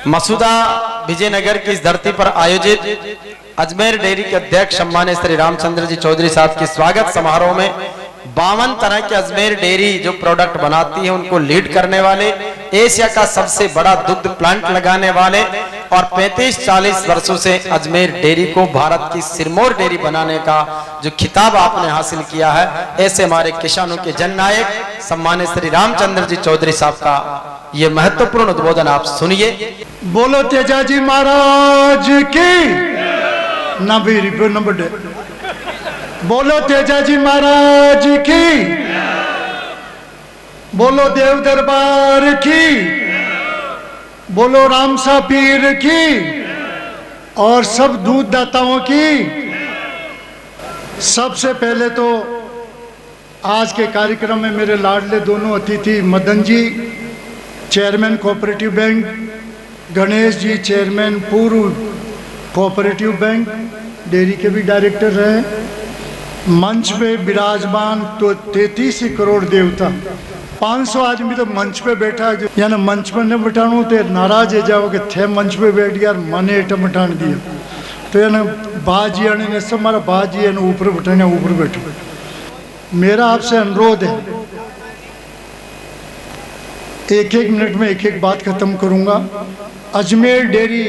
मसूदा विजयनगर की इस धरती पर आयोजित अजमेर डेयरी के अध्यक्ष सम्मानित श्री रामचंद्र जी चौधरी साहब के स्वागत समारोह में 52 तरह के अजमेर डेयरी जो प्रोडक्ट बनाती है उनको लीड करने वाले, एशिया का सबसे बड़ा दुग्ध प्लांट लगाने वाले और 35-40 वर्षों से अजमेर डेयरी को भारत की सिरमौर डेयरी बनाने का जो खिताब आपने हासिल किया है, ऐसे हमारे किसानों के जननायक सम्मानित श्री रामचंद्र जी चौधरी साहब का ये महत्वपूर्ण उद्बोधन आप सुनिए। बोलो तेजाजी महाराज की ना भी नंबर डे। बोलो तेजाजी महाराज की, बोलो देव दरबार की, बोलो रामसा पीर की और सब दूध दाताओं की। सबसे पहले तो आज के कार्यक्रम में मेरे लाडले दोनों अतिथि Madan ji chairman cooperative bank, Ganesh ji chairman पूर्व कोऑपरेटिव बैंक डेयरी के भी डायरेक्टर रहे, मंच पे विराजमान तो 33 करोड़ देवता, 500 आदमी तो मंच पे बैठा है। यानी मंच पे न बैठाणु तो नाराज है जाओ कि थे मंच पे बैठ गया मने एट बैठाण दिया तो यानी बाजी आने ने सब हमारा बाजी है ऊपर बैठाने ऊपर बैठो। मेरा आपसे अनुरोध है, एक मिनट में एक बात खत्म करूंगा। अजमेर डेयरी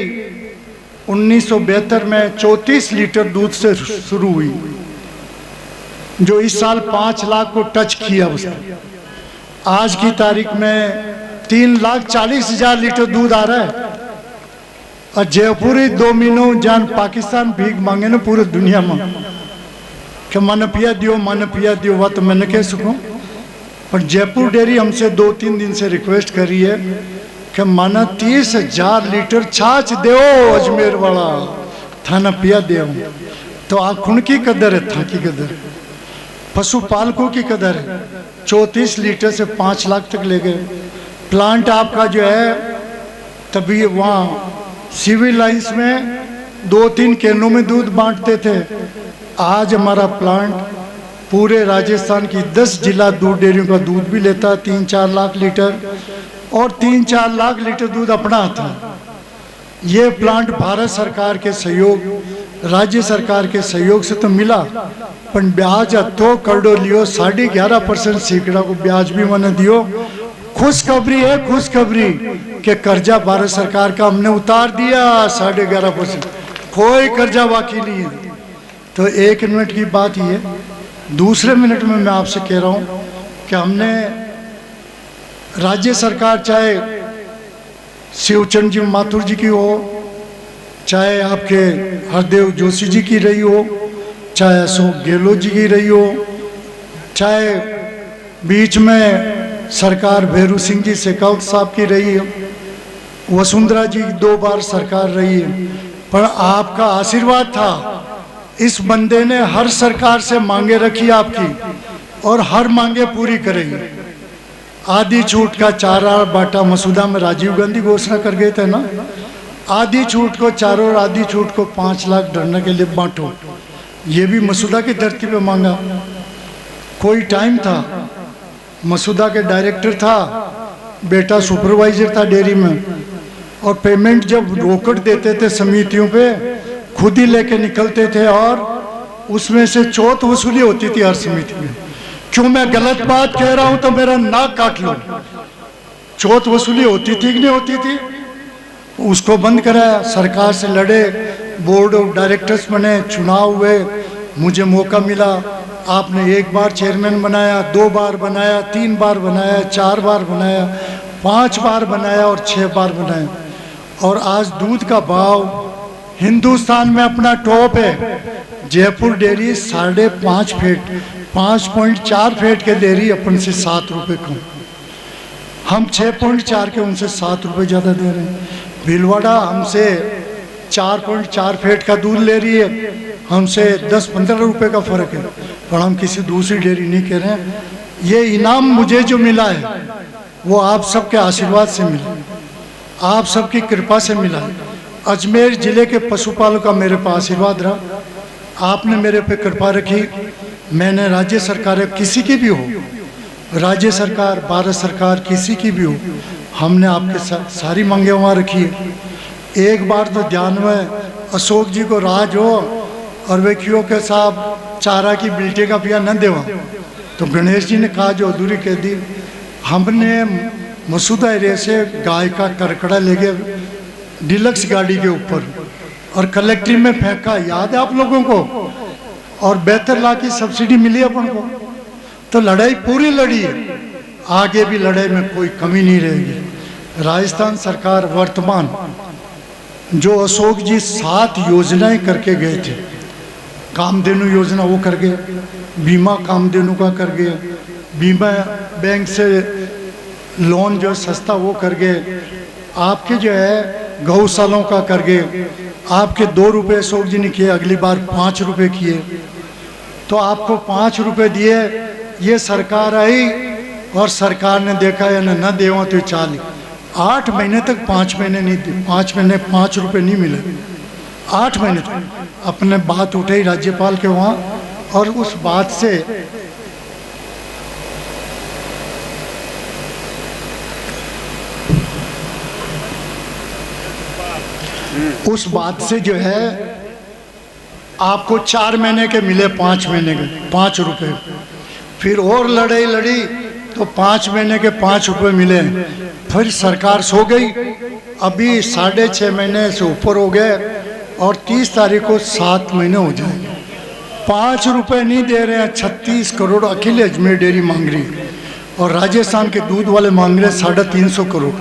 1972 में 34 लीटर दूध से शुरू हुई, जो इस साल 5 लाख को टच किया उसने। आज की तारीख में 3,40,000 लीटर दूध आ रहा है और जयपुरी 2 महीनों जान पाकिस्तान भीख मांगे ना पूरी दुनिया में कि मन पिया दियो वह तो मैंने कह सकूं। पर जयपुर डेयरी हमसे 2-3 दिन से रिक्वेस्ट करी है कि माना 30,000 लीटर छाछ दो अजमेर वाला थाना पिया दे। तो आखुण की कदर है, था की कदर है, पशुपालकों की कदर है। 34 लीटर से 5 लाख तक ले गए। प्लांट आपका जो है तभी वहाँ सिविल लाइंस में 2-3 कैनों में दूध बांटते थे। आज हमारा प्लांट पूरे राजस्थान की 10 जिला दूध डेयरियों का दूध भी लेता है, 3-4 लाख लीटर, और 3-4 लाख लीटर दूध अपना आता है। ये प्लांट भारत सरकार के सहयोग, राज्य सरकार के सहयोग से तो मिला, पर ब्याज तो करडो लियो 11.5% सैकड़ा को ब्याज भी मैंने दियो। खुशखबरी है, खुशखबरी कि कर्जा भारत सरकार का हमने उतार दिया 11.5%, कोई कर्जा बाकी नहीं है। तो 1 मिनट की बात ये, दूसरे मिनट में मैं आपसे कह रहा हूँ कि हमने राज्य सरकार चाहे शिवचंद जी माथुर जी की हो, चाहे आपके हरदेव जोशी जी की रही हो, चाहे अशोक गहलोत जी की रही हो, चाहे बीच में सरकार भैरू सिंह जी शेखावत साहब की रही हो, वसुंधरा जी 2 बार सरकार रही है, पर आपका आशीर्वाद था। इस बंदे ने हर सरकार से मांगे रखी आपकी और हर मांगे पूरी करेगी। आधी छूट का 4 बाटा मसूदा में राजीव गांधी घोषणा कर गए थे ना, आधी छूट को 4 और आधी छूट को 5 लाख डरने के लिए बांटो। ये भी मसूदा की धरती पे मांगा। कोई टाइम था मसूदा के डायरेक्टर था, बेटा सुपरवाइजर था डेयरी में, और पेमेंट जब रोकड़ देते थे समितियों पे खुद ही लेके निकलते थे और उसमें से चौथ वसूली होती थी हर समिति में। क्यों मैं गलत बात कह रहा हूं तो मेरा नाक काट लो। चौथ वसूली होती थी कि नहीं होती थी? उसको बंद कराया, सरकार से लड़े, बोर्ड ऑफ डायरेक्टर्स बने, चुनाव हुए, मुझे मौका मिला। आपने 1 बार चेयरमैन बनाया, 2 बार बनाया, 3 बार बनाया, 4 बार बनाया, 5 बार बनाया और 6 बार बनाया। और आज दूध का भाव हिंदुस्तान में अपना टॉप है। जयपुर डेयरी 5.5 फीट 5.4 फीट के डेयरी अपन से 7 रुपये कम, हम 6.4 के उनसे 7 रुपये ज़्यादा दे रहे हैं। भीलवाड़ा हमसे 4.4 फीट का दूध ले रही है, हमसे 10-15 रुपये का फ़र्क है, पर हम किसी दूसरी डेयरी नहीं कह रहे हैं। ये इनाम मुझे जो मिला है वो आप सबके आशीर्वाद से मिला, आप सबकी कृपा से मिला है। अजमेर ज़िले के पशुपालकों का मेरे पर आशीर्वाद रहा, आपने मेरे पे कृपा रखी। मैंने राज्य सरकार किसी की भी हो, राज्य सरकार, भारत सरकार किसी की भी हो, हमने आपके साथ सारी मांगे वहाँ रखी है। एक बार तो ध्यान में अशोक जी को राज हो और वे क्यों के साहब चारा की बिल्टे का पिया न देवा, तो गणेश जी ने कहा जो अधूरी कह दी। हमने मसूदा एरिया से गाय का करकड़ा ले गए डिलक्स गाड़ी के ऊपर और कलेक्ट्री में फेंका, याद है आप लोगों को, और 72 लाख की सब्सिडी मिली अपन को। तो लड़ाई पूरी लड़ी है, आगे भी लड़ाई में कोई कमी नहीं रहेगी। राजस्थान सरकार वर्तमान जो अशोक जी 7 योजनाएं करके गए थे, कामधेनु योजना वो कर गए, बीमा कामधेनु का कर गए, बीमा बैंक से लोन जो सस्ता वो कर गए, आपके जो है गौशालाओं का कर गए, आपके 2 रुपये अशोक जी ने किए, अगली बार 5 रुपये किए। तो आपको 5 रुपये दिए, ये सरकार आई और सरकार ने देखा या न देवा तो चाल 8 महीने तक 5 महीने नहीं दी, 5 महीने 5 रुपये नहीं मिले, 8 महीने तक अपने बात उठाई राज्यपाल के वहाँ, और उस बात से जो है आपको 4 महीने के मिले, 5 महीने के 5 रुपए। फिर और लड़ाई लड़ी तो 5 महीने के 5 रुपए मिले। फिर सरकार सो गई, अभी 6.5 महीने से ऊपर हो गए और 30 तारीख को 7 महीने हो जाएंगे। 5 रुपए नहीं दे रहे हैं। 36 करोड़ अकेले अजमेर डेयरी मांग रही है और राजस्थान के दूध वाले मांग रहे हैं 350 करोड़।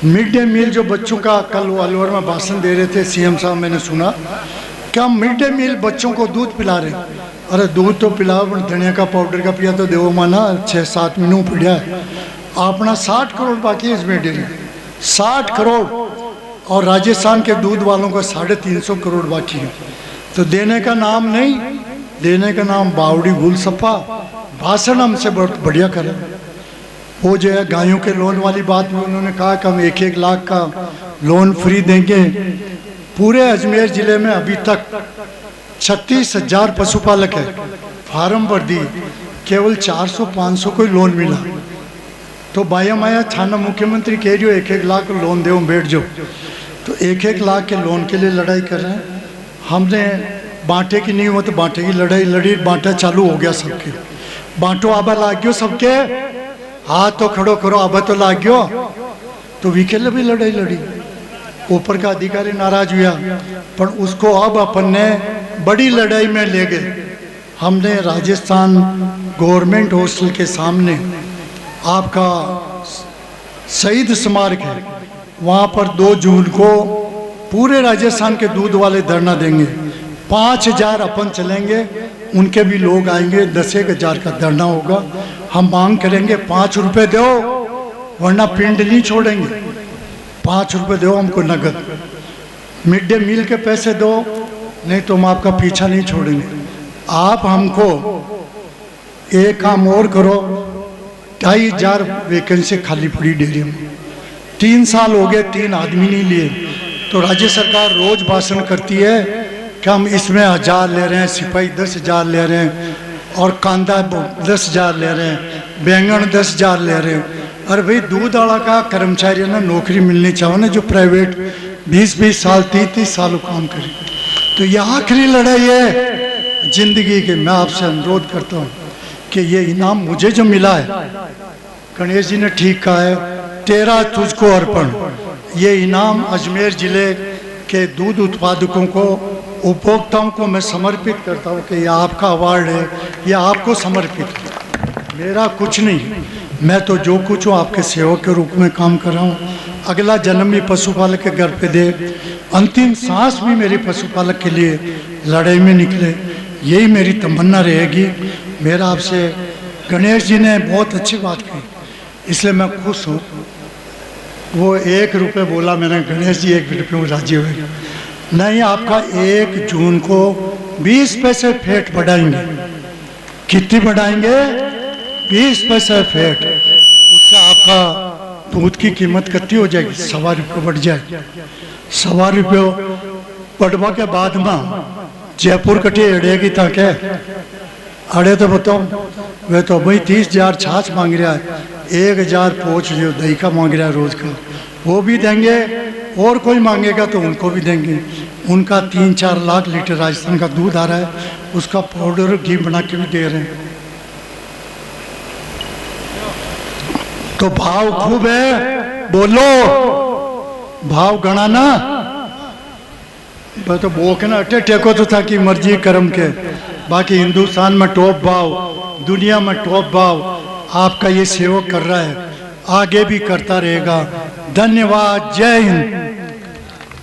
मिड डे मील जो बच्चों का, कल वो अलवर में भाषण दे रहे थे सीएम साहब, मैंने सुना क्या मिड डे मील बच्चों को दूध पिला रहे हैं। अरे दूध तो पिलाओ, धनिया का पाउडर का पिया तो देवो माना 6-7 महीनों पिढ़िया है। अपना 60 करोड़ बाकी है इसमें डेयरी, 60 करोड़, और राजस्थान के दूध वालों का 350 करोड़ बाकी है। तो देने का नाम नहीं, देने का नाम बावड़ी गुल सपा, भाषण हमसे बहुत बढ़िया करें। वो जो है गायों के लोन वाली बात में उन्होंने कहा कि हम 1-1 लाख का लोन फ्री देंगे। पूरे अजमेर ज़िले में अभी तक 36,000 पशुपालक है, फार्म भर दी, केवल 400-500 को लोन मिला। तो बाया माया थाना मुख्यमंत्री कह रही हो 1-1 लाख लोन दो, बैठ जाओ। तो 1-1 लाख के लोन के लिए लड़ाई कर रहे हैं। हमने बांटे की नहीं हुआ तो बांटे की लड़ाई लड़ी, बांटा चालू हो गया सबके। बांटो आबा लाग गयो सबके, हाथ तो खड़ो करो आबा तो लाग गयो। तो विकेले भी लड़ाई लड़ी, ऊपर का अधिकारी नाराज हुआ, पर उसको अब अपन ने बड़ी लड़ाई में ले गए। हमने राजस्थान गवर्नमेंट हॉस्टल के सामने आपका शहीद स्मारक है, वहाँ पर 2 जून को पूरे राजस्थान के दूध वाले धरना देंगे। 5,000 अपन चलेंगे, उनके भी लोग आएंगे, 10,000 का धरना होगा। हम मांग करेंगे 5 रुपये दो, वरना पिंड नहीं छोड़ेंगे। 5 रुपये दो हमको नगद, मिड डे मील के पैसे दो, नहीं तो हम आपका पीछा नहीं छोड़ेंगे। आप हमको एक काम और करो, 2,500 वैकेंसी खाली पड़ी डेयरी में, 3 साल हो गए 3 आदमी नहीं लिए। तो राज्य सरकार रोज भाषण करती है कि हम इसमें 1,000 ले रहे हैं, सिपाही 10,000 ले रहे हैं, और कांदा 10,000 ले रहे हैं, बैंगन 10,000 ले रहे हैं। अरे भाई दूध वाला का कर्मचारी ना नौकरी मिलनी चाहिए ना, जो प्राइवेट 20-20 साल 30-30 साल काम करे। तो यह आखिरी लड़ाई है जिंदगी की। मैं आपसे अनुरोध करता हूँ कि ये इनाम मुझे जो मिला है, गणेश जी ने ठीक कहा है, तेरा तुझको अर्पण। ये इनाम अजमेर जिले के दूध उत्पादकों को, उपभोक्ताओं को मैं समर्पित करता हूँ कि यह आपका अवार्ड है, यह आपको समर्पित है, मेरा कुछ नहीं। मैं तो जो कुछ हूँ आपके सेवक के रूप में काम कर रहा हूँ। अगला जन्म भी पशुपालक के घर पे दे, अंतिम सांस भी मेरे पशुपालक के लिए लड़ाई में निकले, यही मेरी तमन्ना रहेगी। मेरा आपसे, गणेश जी ने बहुत अच्छी बात कही, इसलिए मैं खुश हूँ। वो 1 रुपये बोला मैंने, गणेश जी 1 रुपये में राजी हुए। नहीं, आपका 1 जून को 20 पैसे फेट बढ़ाएंगे। कितनी बढ़ाएंगे? 20 पैसे फेट। उससे आपका दूध की कीमत कितनी हो जाएगी? 1.25 रुपये बढ़ जाएगी। 1.25 रुपये बढ़वा के बाद में जयपुर कटी अड़ेगी ताकि अड़े तो बताओ, वे तो भाई 30,000 छाछ मांग रहा है, 1,000 पोच जो दही का मांग रहा है रोज का। वो भी देंगे, और कोई मांगेगा तो उनको भी देंगे। उनका 3-4 लाख लीटर राजस्थान का दूध आ रहा है, उसका पाउडर घी बना के भी दे रहे हैं। तो भाव खूब है, बोलो भाव गणा ना, तो वो के ना अटे टेको तो था कि मर्जी कर्म के। बाकी हिंदुस्तान में टॉप भाव, दुनिया में टॉप भाव आपका ये सेवक कर रहा है, आगे भी करता रहेगा। धन्यवाद, जय हिंद।